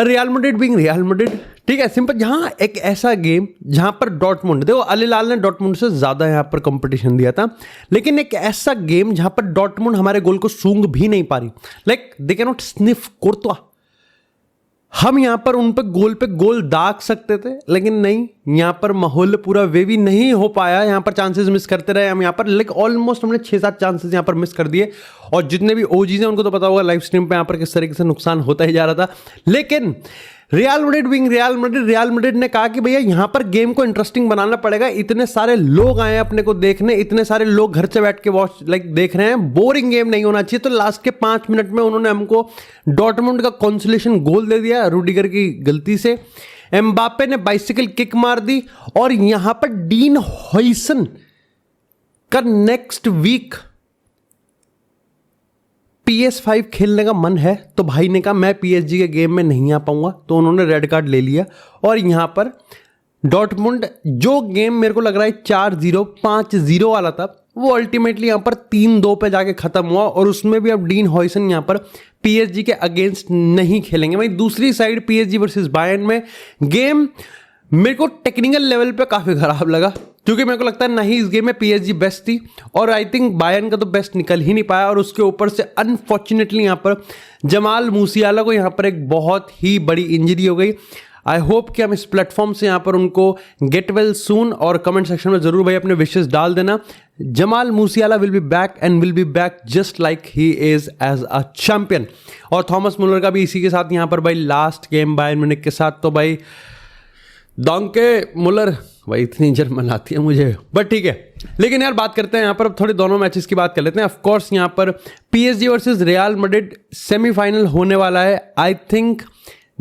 Real Madrid being real Madrid, ठीक है, simple. जहां एक ऐसा गेम जहां पर डॉर्टमुंड, देखो अल हिलाल ने डॉर्टमुंड से ज्यादा यहां पर कंपटीशन दिया था, लेकिन एक ऐसा गेम जहां पर डॉर्टमुंड हमारे गोल को सूंघ भी नहीं पा रही, like they can not sniff कोर्तवा। हम यहां पर उन पे गोल दाग सकते थे, लेकिन नहीं, यहां पर माहौल पूरा वेवी नहीं हो पाया। यहां पर चांसेस मिस करते रहे हम यहां पर, लाइक ऑलमोस्ट हमने 6-7 चांसेस यहां पर मिस कर दिए। और जितने भी ओजीज हैं उनको तो पता होगा लाइव स्ट्रीम पे यहां पर किस तरीके से नुकसान होता ही जा रहा था। लेकिन real Madrid being real Madrid ने कहा कि भैया यहां पर गेम को इंटरेस्टिंग बनाना पड़ेगा। इतने सारे लोग आए अपने को देखने, इतने सारे लोग घर से बैठ के वॉच देख रहे हैं, बोरिंग गेम नहीं होना चाहिए। तो लास्ट के 5 मिनट में उन्होंने हमको डॉर्टमुंड का कंसोलेशन गोल दे दिया रूडिगर की गलती से। एम्बापे ने बाइसिकल किक मार दी और यहां पर डीन हॉइसन का नेक्स्ट वीक PS5 खेलने का मन है, तो भाई ने कहा मैं PSG के गेम में नहीं आ पाऊंगा, तो उन्होंने रेड कार्ड ले लिया। और यहां पर डॉर्टमुंड, जो गेम मेरे को लग रहा है 4-0 5-0 वाला था, वो अल्टीमेटली यहां पर 3-2 पे जाके खत्म हुआ। और उसमें भी अब डीन हॉइसन यहां पर PSG के अगेंस्ट नहीं खेलेंगे। वहीं दूसरी साइड PSG वर्सेस बायर्न में गेम मेरे को टेक्निकल लेवल पे काफी खराब लगा, क्योंकि मेरे को लगता है नहीं इस गेम में PSG बेस्ट थी, और आई थिंक बायर्न का तो बेस्ट निकल ही नहीं पाया। और उसके ऊपर से अनफॉर्चुनेटली यहां पर जमाल मूसियाला को यहां पर एक बहुत ही बड़ी इंजरी हो गई। आई होप कि हम इस प्लेटफॉर्म से यहां पर उनको गेट वेल सून, और कमेंट सेक्शन में जरूर भाई अपने विशेस डाल देना। Jamal Musiala will be back and will be back just like he is as a champion. और थॉमस मुलर का भी इसी के साथ यहां पर भाई लास्ट गेम बायर्न म्यूनिख के साथ, तो भाई डॉन्के मुलर, भाई इतनी जर्मन आती है मुझे, बट ठीक है। लेकिन यार बात करते हैं यहाँ पर अब थोड़े दोनों मैचेस की बात कर लेते हैं। ऑफ कोर्स यहाँ पर PSG versus real Madrid semifinal होने वाला है। I think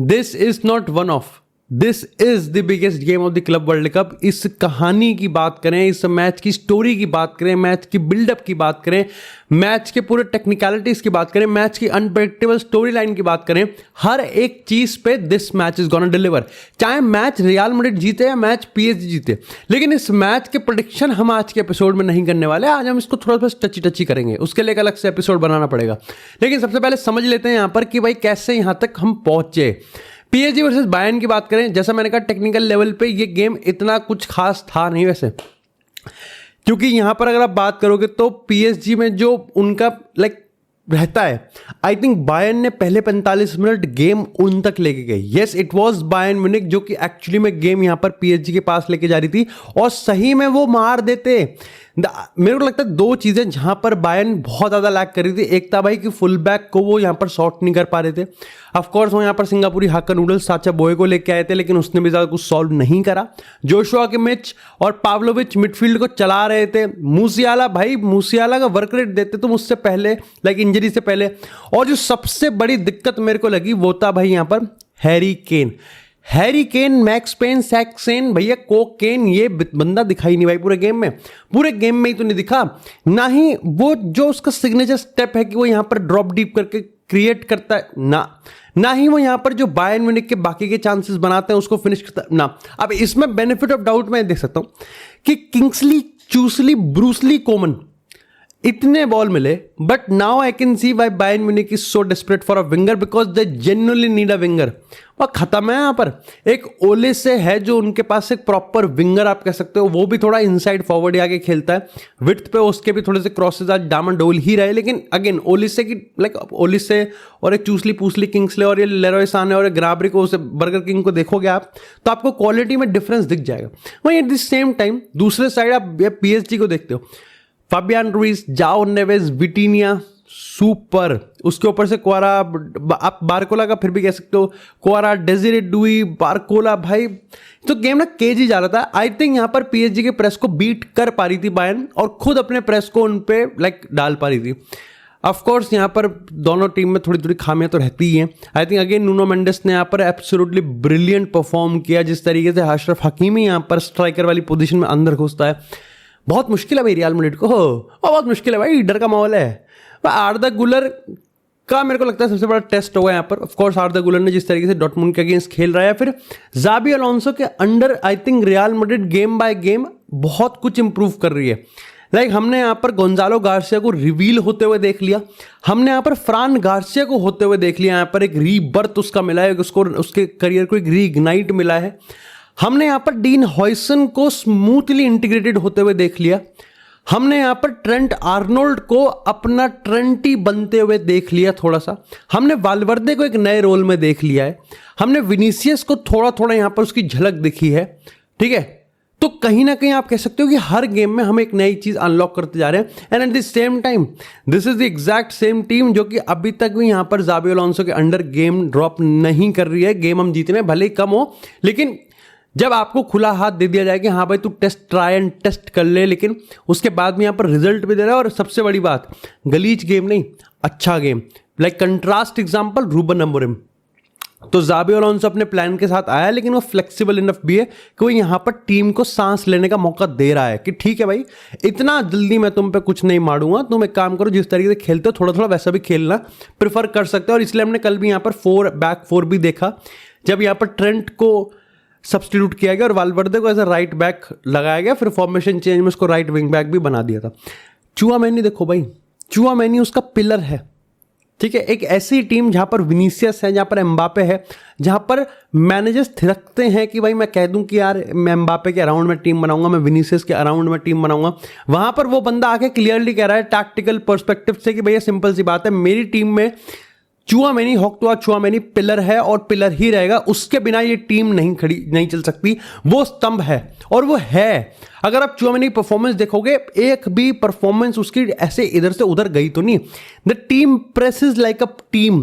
this is not one of, this is the biggest game of the club world cup. इस कहानी की बात करें, इस मैच की स्टोरी की बात करें, मैच की बिल्डअप की बात करें, मैच के पूरे टेक्निकलिटीज की बात करें, मैच की अनप्रेडिक्टेबल स्टोरी लाइन की बात करें, हर एक चीज पे this match is gonna deliver. चाहे मैच रियल मैड्रिड जीते या मैच PSG जीते, लेकिन इस मैच के प्रेडिक्शन हम आज के एपिसोड में नहीं करने वाले। आज हम इसको थोड़ा सा टची करेंगे, उसके लिए एक अलग से एपिसोड बनाना पड़ेगा। लेकिन सबसे पहले समझ लेते हैं यहां पर कि भाई कैसे यहां तक हम पहुंचे। PSG वर्सेस बायर्न की बात करें, जैसा मैंने कहा टेक्निकल लेवल पे ये गेम इतना कुछ खास था नहीं वैसे, क्योंकि यहां पर अगर आप बात करोगे तो PSG में जो उनका रहता है, आई थिंक बायर्न ने पहले 45 मिनट गेम उन तक लेके गई। Yes, it was Bayern Munich जो कि एक्चुअली में गेम यहां पर PSG के पास लेके जा रही थी, और सही में वो मार देते। मेरे को लगता है 2 चीजें जहां पर बायर्न बहुत ज्यादा लैक कर रही थी। एक था भाई कि फुल बैक को वो यहां पर शॉट नहीं कर पा रहे थे। ऑफकोर्स वो यहां पर सिंगापुरी हाक्का नूडल्स साचा बोए को लेके आए थे, लेकिन उसने भी ज्यादा कुछ सॉल्व नहीं करा। जोशुआ किमिच और पाव्लोविच मिडफील्ड को चला रहे थे। मूसियाला का वर्क रेट देते तुम उससे पहले, इंजरी से पहले। और जो सबसे बड़ी दिक्कत मेरे को लगी वो था भाई यहां पर हैरी केन, मैक्स पेन, सैक्सेन, भैया कोकेन, ये बंदा दिखाई नहीं भाई पूरे गेम में ही तो नहीं दिखा। ना ही वो जो उसका सिग्नेचर स्टेप है कि वो यहां पर ड्रॉप डीप करके क्रिएट करता है, ना ही वो यहां पर जो बायर्न म्यूनिख के बाकी के चांसेस बनाते हैं उसको फिनिश करता है ना। अब इसमें बेनिफिट ऑफ डाउट मैं देख सकता हूं कि किंग्सली, चूसली, ब्रूसली, कोमन इतने बॉल मिले, but now I can see why Bayern Munich is so desperate for a winger, because they genuinely need a winger. और खत्म है यहां पर। एक ओले से है जो उनके पास एक प्रॉपर विंगर आप कह सकते हो, वो भी थोड़ा इनसाइड फॉरवर्ड आगे खेलता है। विड्थ पे उसके भी थोड़े से क्रॉसेज आज डामन डोल ही रहे, लेकिन अगेन ओलिसे की ओलिसे और एक चूसली पूसली किंग्सले और ये लेरोय साने और ग्राबरी को, बर्गर किंग को देखोगे आप तो आपको क्वालिटी में डिफरेंस दिख जाएगा। वहीं एट द सेम टाइम दूसरे साइड आप PSG को देखते हो, फाबियान रुइस, जाओ नेवेज, विटिनिया, सुपर, उसके ऊपर से क्वारा, आप बारकोला का फिर भी कह सकते हो, क्वारा, डेजिरे डुई, बारकोला, भाई तो गेम ना केजी जा रहा था। आई थिंक यहां पर PSG के प्रेस को बीट कर पा रही थी बायर्न, और खुद अपने प्रेस को उन पे डाल पा रही थी। ऑफ कोर्स यहां पर दोनों टीम में थोड़ी थोड़ी खामियां तो रहती ही हैं। I think again Nuno Mendes ने यहां पर एब्सोल्युटली ब्रिलियंट परफॉर्म किया। जिस तरीके से अशरफ हकीमी यहां पर स्ट्राइकर वाली पोजीशन में अंदर घुसता है, बहुत मुश्किल है भाई रियल मैड्रिड को, बहुत मुश्किल है भाई, डर का माहौल है। आर्दा गुलर का मेरे को लगता है सबसे बड़ा टेस्ट होगा यहाँ पर। ऑफ कोर्स आर्दा गुलर ने जिस तरीके से डॉर्टमुंड के अगेंस्ट खेल रहा है, फिर जाबी अलोंसो के under I think Real Madrid game by game बहुत कुछ इंप्रूव कर रही है। लाइक हमने यहाँ पर गोंजालो गार्सिया को रिवील होते हुए देख लिया, हमने यहाँ पर फ्रान गार्सिया को होते हुए देख लिया, यहाँ पर एक रीबर्थ उसका मिला है, उसको उसके करियर को एक रीइग्नाइट मिला है। हमने यहाँ पर डीन हॉयसन को स्मूथली इंटीग्रेटेड होते हुए देख लिया, हमने यहाँ पर ट्रेंट आर्नोल्ड को अपना ट्रेंटी बनते हुए देख लिया थोड़ा सा, हमने वाल्वर्दे को एक नए रोल में देख लिया है, हमने विनीसियस को थोड़ा थोड़ा यहाँ पर उसकी झलक दिखी है, ठीक है। तो कहीं ना कहीं आप कह सकते हो कि हर गेम में हम एक नई चीज अनलॉक करते जा रहे हैं। And at the same time this is the exact same team जो कि अभी तक भी यहाँ पर ज़ाबी अलोंसो के अंडर गेम ड्रॉप नहीं कर रही है। गेम हम जीतने भले ही कम हो, लेकिन जब आपको खुला हाथ दे दिया जाए कि हाँ भाई तू ट्राई एंड टेस्ट कर ले, लेकिन उसके बाद भी यहाँ पर रिजल्ट भी दे रहा है। और सबसे बड़ी बात, गलीच गेम नहीं, अच्छा game. Like contrast example Ruben Amorim, तो ज़ाबी अलोंसो अपने प्लान के साथ आया, लेकिन वो फ्लेक्सिबल इनफ भी है कि वो यहाँ पर टीम को सांस लेने का मौका दे रहा है कि ठीक है भाई, इतना जल्दी मैं तुम पे कुछ नहीं मारूंगा, तुम एक काम करो, जिस तरीके से खेलते हो थोड़ा थोड़ा वैसा भी खेलना प्रेफर कर सकते हो। और इसलिए हमने कल भी यहाँ पर बैक फोर भी देखा, जब यहाँ पर ट्रेंट को सब्स्टिट्यूट किया गया और वाल्वर्दे को एज अ राइट बैक लगाया गया, फिर फॉर्मेशन चेंज में उसको राइट विंग बैक भी बना दिया था। चुआमेनी देखो भाई, चुआमेनी उसका पिलर है, ठीक है। एक ऐसी टीम जहां पर विनीसियस है, जहां पर एम्बापे है, जहां पर मैनेजर्स थिरकते हैं कि भाई मैं कह दूं कि यार मैं एम्बापे के अराउंड में टीम बनाऊंगा, मैं विनीसियस के अराउंड में टीम बनाऊंगा, वहां पर वो बंदा आके क्लियरली कह रहा है टैक्टिकल पर्सपेक्टिव से कि भैया सिंपल सी बात है, मेरी टीम में चुआमेनी, होक्तुआ चुआमेनी पिलर है और पिलर ही रहेगा, उसके बिना ये टीम नहीं चल सकती, वो स्तंभ है और वो है। अगर आप चुआमेनी परफॉर्मेंस देखोगे, एक भी परफॉर्मेंस उसकी ऐसे इधर से उधर गई तो नहीं। The team presses like a team.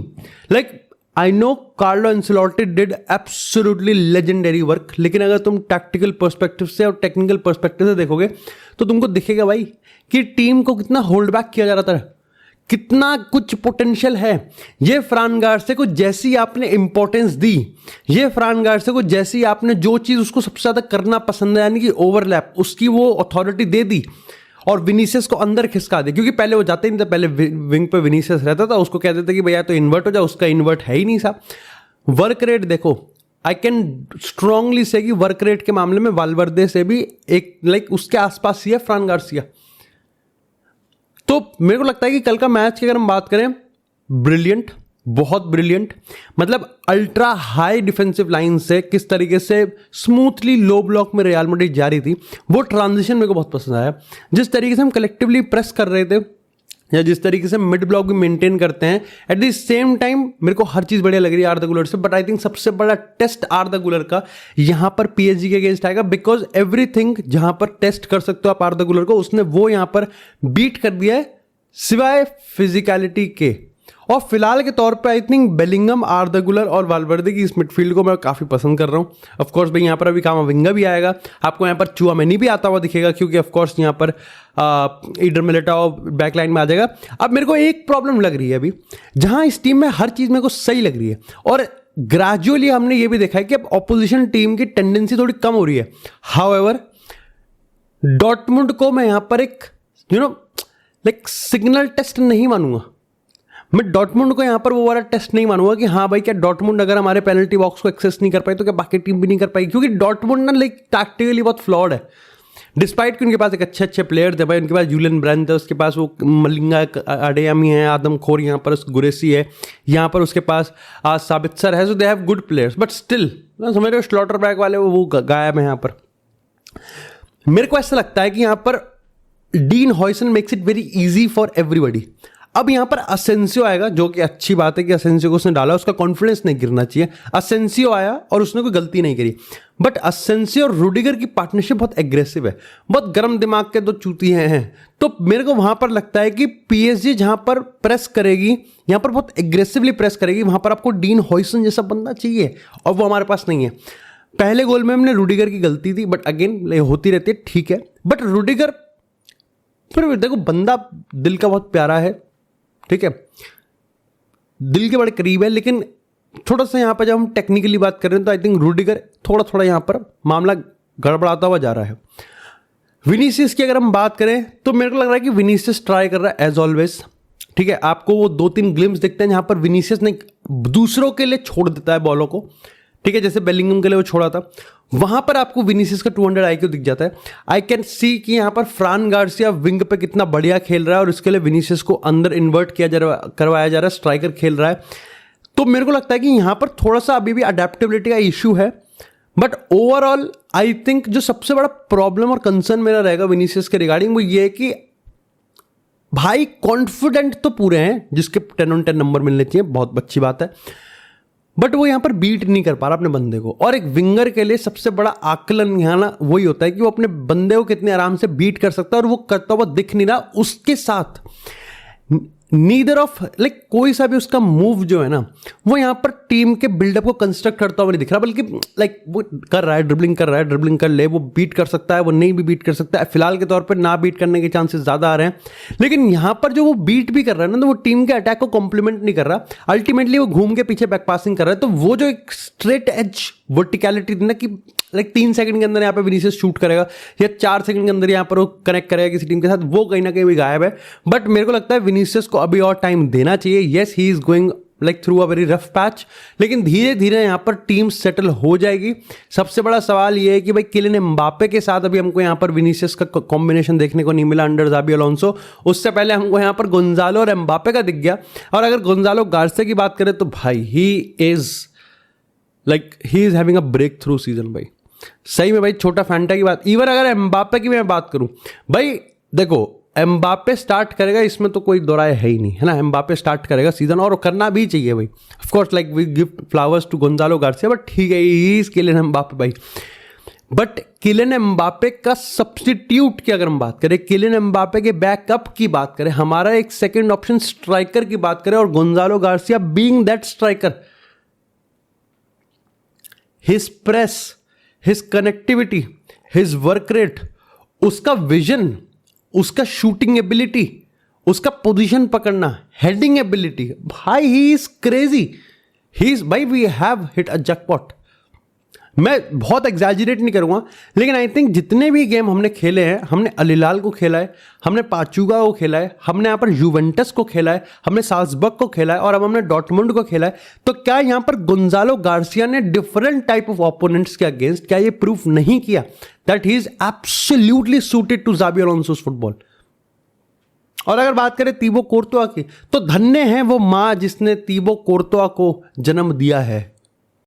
Like I know Carlo Ancelotti did absolutely legendary work, लेकिन अगर तुम टैक्टिकल पर्सपेक्टिव से और टेक्निकल पर्सपेक्टिव से देखोगे तो तुमको दिखेगा भाई कि टीम को कितना होल्ड बैक किया जा रहा था, कितना कुछ पोटेंशियल है। ये फ्रान गार्सिया को जैसी आपने इंपॉर्टेंस दी, ये फ्रान गार्सिया को जैसी आपने जो चीज़ उसको सबसे ज़्यादा करना पसंद है, यानी कि ओवरलैप, उसकी वो अथॉरिटी दे दी और विनीसियस को अंदर खिसका दे, क्योंकि पहले वो जाते ही नहीं था, पहले विंग पे विनीसियस रहता था, उसको कहते थे कि भैया तो इन्वर्ट हो जाए, उसका इन्वर्ट है ही नहीं साहब। वर्क रेट देखो, आई कैन स्ट्रांगली से कि वर्क रेट के मामले में वाल्वर्दे से भी एक लाइक उसके आसपास ही है फ्रान गार्सिया। तो मेरे को लगता है कि कल का मैच की अगर हम बात करें, ब्रिलियंट, बहुत ब्रिलियंट, मतलब अल्ट्रा हाई डिफेंसिव लाइन से किस तरीके से स्मूथली लो ब्लॉक में रियल मैड्रिड जा रही थी, वो ट्रांजिशन मेरे को बहुत पसंद आया। जिस तरीके से हम कलेक्टिवली प्रेस कर रहे थे या जिस तरीके से मिड ब्लॉक भी मेंटेन करते हैं, एट द सेम टाइम मेरे को हर चीज़ बढ़िया लग रही है आर्दा गुलर से। बट आई थिंक सबसे बड़ा टेस्ट आर्दा गुलर का यहाँ पर पीएसजी के अगेंस्ट आएगा, बिकॉज एवरीथिंग जहाँ पर टेस्ट कर सकते हो आप आर्दा गुलर को, उसने वो यहाँ पर बीट कर दिया है सिवाय फिजिकलिटी के। और फिलहाल के तौर पे आई थिंक बेलिंगम, आर्दा गुलर और वाल्वर्दे की इस मिडफील्ड को मैं काफ़ी पसंद कर रहा हूँ। ऑफकोर्स भाई यहाँ पर अभी कामाविंगा भी आएगा, आपको यहाँ पर चुआमेनी भी आता हुआ दिखेगा, क्योंकि ऑफकोर्स यहाँ पर ईडर मिलिटाओ बैकलाइन में आ जाएगा। अब मेरे को एक प्रॉब्लम लग रही है अभी, जहाँ इस टीम में हर चीज़ मेरे को सही लग रही है और ग्रेजुअली हमने ये भी देखा है कि अब ऑपोजिशन टीम की टेंडेंसी थोड़ी कम हो रही है। हाउएवर डॉर्टमुंड को मैं यहाँ पर एक लाइक सिग्नल टेस्ट नहीं मानूंगा, मैं डॉर्टमुंड को यहाँ पर वो वाला टेस्ट नहीं मानूंगा कि हाँ भाई क्या डॉर्टमुंड अगर हमारे पेनल्टी बॉक्स को एक्सेस नहीं कर पाई तो क्या बाकी टीम भी नहीं कर पाई, क्योंकि डॉर्टमुंड ना लाइक टैक्टिकली बहुत फ्लॉड है। डिस्पाइट कि उनके पास एक अच्छे प्लेयर थे भाई, उनके पास जूलियन ब्रांड थे, उसके पास वो मलिंगा अडेयामी है, आदम खोर यहाँ पर गुरेसी है, यहाँ पर उसके पास साबित्सर है, so they have good players, but still समझ रहे हो स्लॉटर बैक वाले वो गायब है यहाँ पर। मेरे को ऐसा लगता है कि यहाँ पर dean Huijsen makes it very easy for everybody. अब यहाँ पर असेंसियो आएगा, जो कि अच्छी बात है कि असेंसियो को उसने डाला, उसका कॉन्फिडेंस नहीं गिरना चाहिए। असेंसियो आया और उसने कोई गलती नहीं करी, बट असेंसियो और रूडिगर की पार्टनरशिप बहुत एग्रेसिव है, बहुत गर्म दिमाग के दो चूतिए हैं। तो मेरे को वहां पर लगता है कि पीएसजी जहां पर प्रेस करेगी, यहां पर बहुत एग्रेसिवली प्रेस करेगी, वहां पर आपको डीन हॉयसन जैसा बंदा चाहिए और वो हमारे पास नहीं है। पहले गोल में हमने रूडिगर की गलती थी, बट अगेन होती रहती है, ठीक है, बट रूडिगर फिर देखो बंदा दिल का बहुत प्यारा है, ठीक है, दिल के बड़े करीब है, लेकिन थोड़ा सा यहाँ पर जब हम टेक्निकली बात कर रहे हैं तो आई थिंक रूडिगर थोड़ा यहाँ पर मामला गड़बड़ाता हुआ जा रहा है। विनीसियस की अगर हम बात करें तो मेरे को लग रहा है कि विनीसियस ट्राई कर रहा है एज ऑलवेज, ठीक है। आपको वो 2-3 ग्लिम्स दिखते हैं जहाँ पर विनीसियस ने दूसरों के लिए छोड़ देता है बॉलों को, ठीक है, जैसे बेलिंगम के लिए वो छोड़ा था, वहां पर आपको विनीसियस का 200 IQ दिख जाता है। आई कैन सी कि यहाँ पर फ्रान गार्सिया विंग पे कितना बढ़िया खेल रहा है और इसके लिए विनीसियस को अंदर इन्वर्ट करवाया जा रहा है, स्ट्राइकर खेल रहा है। तो मेरे को लगता है कि यहाँ पर थोड़ा सा अभी भी अडेप्टेबिलिटी का इश्यू है, बट ओवरऑल आई थिंक जो सबसे बड़ा प्रॉब्लम और कंसर्न मेरा रहेगा विनीसियस के रिगार्डिंग वो ये है कि भाई कॉन्फिडेंट तो पूरे हैं, जिसके 10 on 10 नंबर मिलने चाहिए, बहुत अच्छी बात है, बट वो यहां पर बीट नहीं कर पा रहा अपने बंदे को। और एक विंगर के लिए सबसे बड़ा आकलन यहां ना वही होता है कि वो अपने बंदे को कितने आराम से बीट कर सकता है, और वो करता हुआ दिख नहीं रहा। उसके साथ नीदर ऑफ लाइक कोई सा भी उसका मूव जो है ना वो यहां पर टीम के बिल्डअप को कंस्ट्रक्ट करता हुआ नहीं दिख रहा, बल्कि लाइक वो कर रहा है, ड्रिबलिंग कर रहा है, ड्रिबलिंग कर ले, वो बीट कर सकता है, वो नहीं भी बीट कर सकता है। फिलहाल के तौर पर ना बीट करने के चांसेस ज्यादा आ रहे हैं, लेकिन यहां पर जो वो बीट भी कर रहा है ना, तो वो टीम के अटैक को कॉम्प्लीमेंट नहीं कर रहा, अल्टीमेटली वो घूम के पीछे बैक पासिंग कर रहा है। तो वो जो एक स्ट्रेट एज वर्टिकलिटी थी ना कि लाइक 3 सेकंड के अंदर यहाँ पे विनीसियस शूट करेगा या 4 सेकंड के अंदर यहाँ पर वो कनेक्ट करेगा किसी टीम के साथ, वो कहीं ना कहीं भी गायब है। बट मेरे को लगता है विनीसियस को अभी और टाइम देना चाहिए। Yes, he is going like through a very rough patch, लेकिन धीरे धीरे यहाँ पर टीम सेटल हो जाएगी। सबसे बड़ा सवाल ये है कि भाई किलियन एम्बापे के साथ अभी हमको यहाँ पर विनीसियस का कॉम्बिनेशन देखने को नहीं मिला अंडर जाबी अलोंसो। उससे पहले हमको यहाँ पर गोंजालो और एम्बापे का दिख गया। और अगर गोंजालो गार्सिया की बात करें तो भाई he is having a breakthrough season भाई, सही में भाई। छोटा फैंटा की बात, इवन अगर एम्बापे की मैं बात करूं भाई, देखो एम्बापे स्टार्ट करेगा इसमें तो कोई दो राय है ही नहीं, है ना। एम्बापे स्टार्ट करेगा सीजन और करना भी चाहिए भाई, of course like we give flowers to Gonzalo Garcia, but ठीक है, ही इज किलियन एम्बापे भाई। बट किलियन एम्बापे का सब्स्टिट्यूट की अगर हम बात करें, किलियन एम्बापे के बैकअप की बात करें, हमारा एक सेकंड ऑप्शन स्ट्राइकर की बात करें, और Gonzalo Garcia being that striker, his press, his connectivity, his work rate, उसका विजन, उसका शूटिंग एबिलिटी, उसका पोजीशन पकड़ना, हेडिंग एबिलिटी, भाई he is crazy, he is भाई we have hit a jackpot. मैं बहुत एग्जैजरेट नहीं करूंगा, लेकिन आई थिंक जितने भी गेम हमने खेले हैं, हमने अल हिलाल को खेला है, हमने पाचुगा को खेला है, हमने यहाँ पर यूवेंटस को खेला है, हमने साल्जबर्ग को खेला है, और अब हमने डॉर्टमुंड को खेला है। तो क्या यहाँ पर गोंजालो गार्सिया ने डिफरेंट टाइप ऑफ ओपोनेंट्स के अगेंस्ट क्या ये प्रूफ नहीं किया that he is absolutely suited to Xabi Alonso's football? और अगर बात करें तीबो कोर्तोआ की, तो धन्य है वो मां जिसने तीबो कोर्तोआ को जन्म दिया है।